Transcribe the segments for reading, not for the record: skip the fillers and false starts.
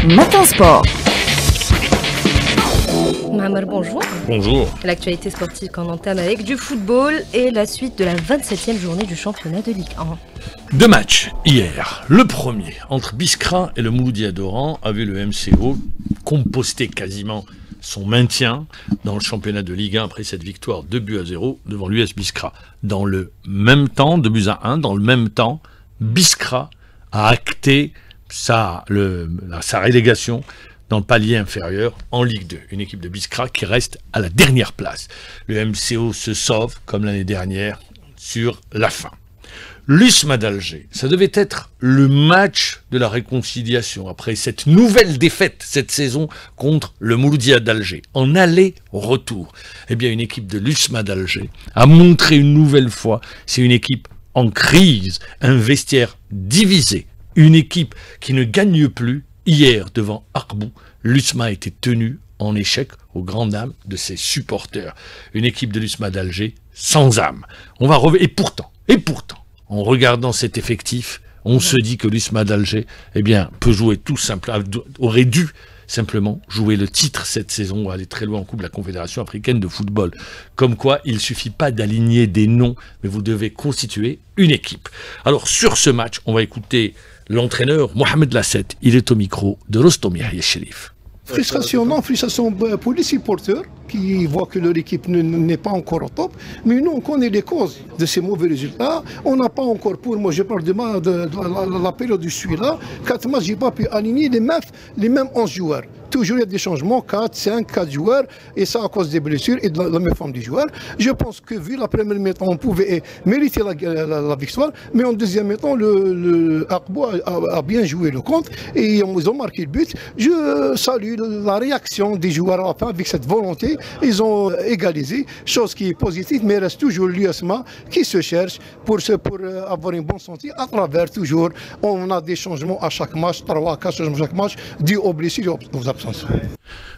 Matin Sport. Mohamed, bonjour. Bonjour. L'actualité sportive qu'on entame avec du football et la suite de la 27e journée du championnat de Ligue 1. Deux matchs hier. Le premier, entre Biskra et le Mouloudia d'Oran, a vu le MCO composter quasiment son maintien dans le championnat de Ligue 1 après cette victoire 2-0 devant l'US Biskra. Dans le même temps, 2-1, dans le même temps, Biskra a acté sa relégation dans le palier inférieur en Ligue 2. Une équipe de Biskra qui reste à la dernière place. Le MCO se sauve, comme l'année dernière, sur la fin. L'USMA d'Alger, ça devait être le match de la réconciliation après cette nouvelle défaite cette saison contre le Mouloudia d'Alger, en aller-retour. Eh bien, une équipe de l'USMA d'Alger a montré une nouvelle fois, c'est une équipe en crise, un vestiaire divisé, une équipe qui ne gagne plus. Hier, devant Akbou, l'USMA a été tenue en échec aux grandes dames de ses supporters. Une équipe de l'USMA d'Alger sans âme. Et pourtant, en regardant cet effectif, on se dit que l'USMA d'Alger, peut jouer aurait dû simplement jouer le titre cette saison, aller très loin en Coupe de la Confédération africaine de football. Comme quoi, il ne suffit pas d'aligner des noms, mais vous devez constituer une équipe. Alors, sur ce match, on va écouter l'entraîneur Mohamed Lassette. Il est au micro de Rostom Yahya Sherif. Frustration pour les supporters qui voient que leur équipe n'est pas encore au top. Mais nous, on connaît les causes de ces mauvais résultats. On n'a pas encore, je parle de la période où je suis là, 4 matchs, je n'ai pas pu aligner les mêmes 11 joueurs. Toujours il y a des changements, 4 joueurs, et ça à cause des blessures et de la méforme des joueurs. Je pense que vu la première mi-temps, on pouvait mériter la victoire, mais en deuxième mi-temps, le Akbou a bien joué le compte et ils ont marqué le but. Je salue la réaction des joueurs à la fin avec cette volonté. Ils ont égalisé, chose qui est positive, mais il reste toujours l'USMA qui se cherche pour avoir une bonne santé. À travers toujours, on a des changements à chaque match, 3 à 4 changements à chaque match, dû aux blessures et aux absences.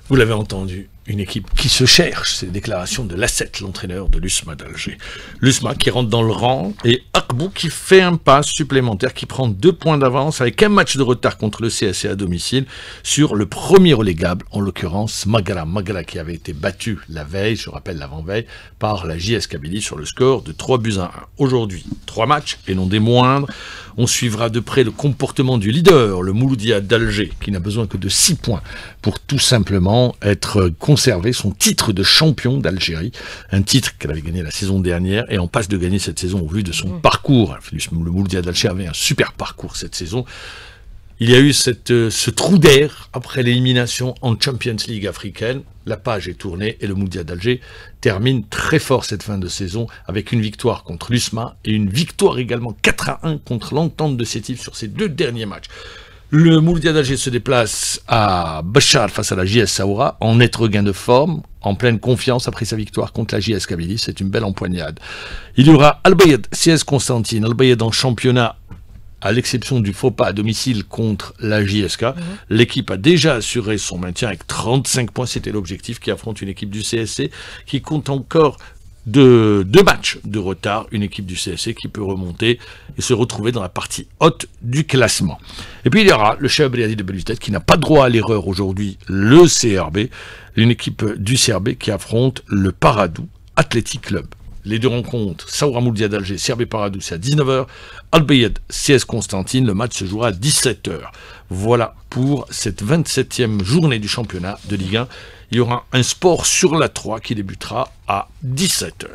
Vous l'avez entendu, une équipe qui se cherche, c'est les déclarations de Lassette, l'entraîneur de l'USMA d'Alger. L'USMA qui rentre dans le rang et Akbou qui fait un pas supplémentaire, qui prend 2 points d'avance avec un match de retard contre le CSC à domicile sur le premier relégable, en l'occurrence Magara. Magara qui avait été battu la veille, je rappelle l'avant-veille, par la JS Kabylie sur le score de 3-1. Aujourd'hui, 3 matchs et non des moindres. On suivra de près le comportement du leader, le Mouloudia d'Alger, qui n'a besoin que de 6 points pour tout simplement conserver son titre de champion d'Algérie, un titre qu'elle avait gagné la saison dernière et en passe de gagner cette saison au vu de son parcours. Le Mouloudia d'Alger avait un super parcours cette saison. Il y a eu ce trou d'air après l'élimination en Champions League africaine. La page est tournée et le Mouloudia d'Alger termine très fort cette fin de saison avec une victoire contre l'USMA et une victoire également 4-1 contre l'Entente de Sétif sur ses 2 derniers matchs. Le Mouloudia d'Alger se déplace à Bachar face à la JS Saoura en net regain de forme, en pleine confiance après sa victoire contre la JS Kabylie. C'est une belle empoignade. Il y aura Al-Bayed, CS Constantine, Al-Bayed en championnat, à l'exception du faux pas à domicile contre la JSK, l'équipe a déjà assuré son maintien avec 35 points. C'était l'objectif, qui affronte une équipe du CSC qui compte encore 2 matchs de retard. Une équipe du CSC qui peut remonter et se retrouver dans la partie haute du classement. Et puis il y aura le Cheikh Briadi de Belutête qui n'a pas droit à l'erreur aujourd'hui, le CRB, une équipe du CRB qui affronte le Paradou Athletic Club. Les 2 rencontres, Saoura Mouloudia d'Alger, CRB Paradou, c'est à 19h. Al-Bayed, CS Constantine, le match se jouera à 17h. Voilà pour cette 27e journée du championnat de Ligue 1. Il y aura un sport sur la 3 qui débutera à 17h.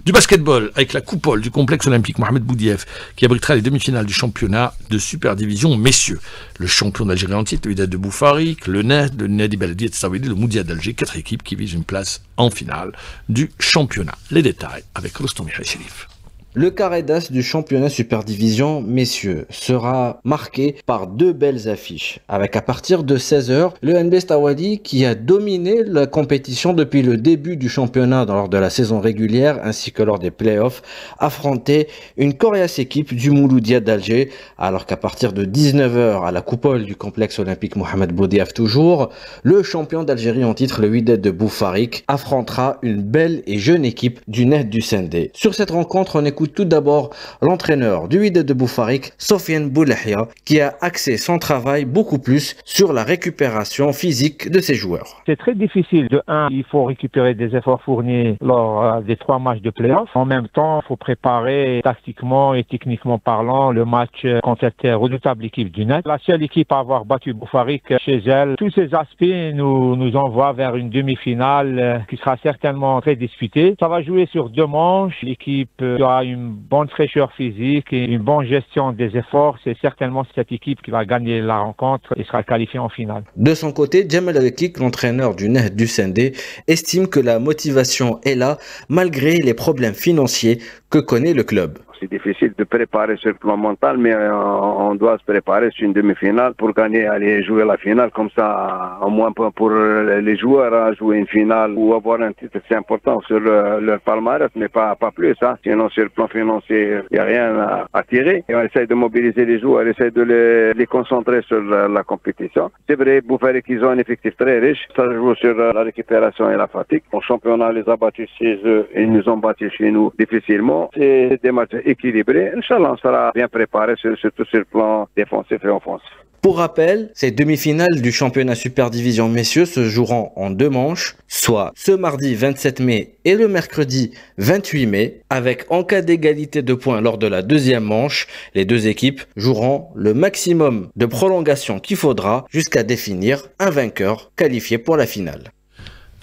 Du basketball avec la coupole du complexe olympique Mohamed Boudief qui abritera les demi-finales du championnat de Super Division messieurs. Le champion d'Algérie en titre, le Wydad de Boufarik, le Nadi Beledi et Tsaouidi, le Mouloudia d'Alger, 4 équipes qui visent une place en finale du championnat. Les détails avec Rostom Yahya Sherif. Le carré d'as du championnat Super Division messieurs sera marqué par 2 belles affiches. Avec à partir de 16h, le NB Stawadi qui a dominé la compétition depuis le début du championnat lors de la saison régulière ainsi que lors des playoffs, affrontait une coriace équipe du Mouloudia d'Alger. Alors qu'à partir de 19h à la coupole du complexe olympique Mohamed Boudiaf toujours, le champion d'Algérie en titre, le Wydad de Boufarik, affrontera une belle et jeune équipe du Net du Sendé. Sur cette rencontre, on écoute écoute tout d'abord l'entraîneur du Wydad de Boufarik, Sofiane Boulahia, qui a axé son travail beaucoup plus sur la récupération physique de ses joueurs. C'est très difficile. De un, il faut récupérer des efforts fournis lors des 3 matchs de play-off. En même temps, il faut préparer tactiquement et techniquement parlant le match contre cette redoutable équipe du Net. La seule équipe à avoir battu Boufarik chez elle. Tous ces aspects nous envoient vers une demi-finale qui sera certainement très disputée. Ça va jouer sur 2 manches. L'équipe a une bonne fraîcheur physique et une bonne gestion des efforts. C'est certainement cette équipe qui va gagner la rencontre et sera qualifiée en finale. De son côté, Djemal Alkik, l'entraîneur du Nahd du Sendé, estime que la motivation est là malgré les problèmes financiers que connaît le club. C'est difficile de préparer sur le plan mental, mais on doit se préparer sur une demi-finale pour gagner, aller jouer la finale. Comme ça, au moins pour les joueurs, à jouer une finale ou avoir un titre, c'est important sur leur palmarès, mais pas plus. Hein. Sinon, sur le plan financier, il n'y a rien à tirer. Et on essaie de mobiliser les joueurs, on essaie de les concentrer sur la compétition. C'est vrai, Boufarik, ils ont un effectif très riche. Ça joue sur la récupération et la fatigue. Au championnat, les a battus chez eux et ils nous ont battus chez nous difficilement. C'est des matchs équilibré. Inch'Allah, on sera bien préparé, surtout sur le plan défensif et offensif. Pour rappel, ces demi-finales du championnat Super Division messieurs se joueront en 2 manches, soit ce mardi 27 mai et le mercredi 28 mai, avec en cas d'égalité de points lors de la 2e manche, les 2 équipes joueront le maximum de prolongation qu'il faudra jusqu'à définir un vainqueur qualifié pour la finale.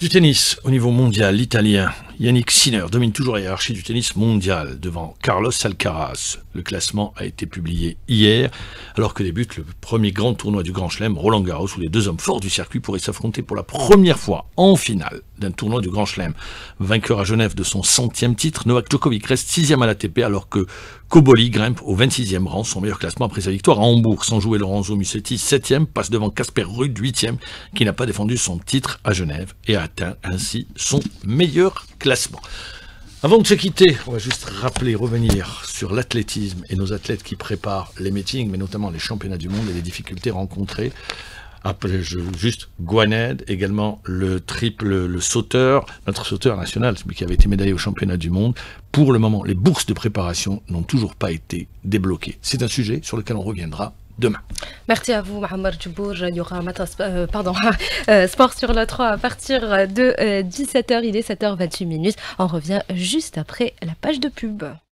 Du tennis au niveau mondial, l'Italien Yannick Sinner domine toujours la hiérarchie du tennis mondial devant Carlos Alcaraz. Le classement a été publié hier, alors que débute le premier grand tournoi du Grand Chelem, Roland Garros, où les 2 hommes forts du circuit pourraient s'affronter pour la première fois en finale d'un tournoi du Grand Chelem. Vainqueur à Genève de son 100e titre, Novak Djokovic reste 6e à l'ATP, alors que Koboli grimpe au 26e rang, son meilleur classement après sa victoire à Hambourg. Sans jouer, Lorenzo Musetti, 7e, passe devant Casper Ruud, 8e, qui n'a pas défendu son titre à Genève et a atteint ainsi son meilleur classement. Avant de se quitter, on va juste revenir sur l'athlétisme et nos athlètes qui préparent les meetings, mais notamment les championnats du monde et les difficultés rencontrées. Après, juste Gouaned, également le sauteur, notre sauteur national, celui qui avait été médaillé au championnat du monde. Pour le moment, les bourses de préparation n'ont toujours pas été débloquées. C'est un sujet sur lequel on reviendra demain. Merci à vous, Mohamed Djibour. Il y aura Sport sur le 3 à partir de 17h. Il est 7h28. On revient juste après la page de pub.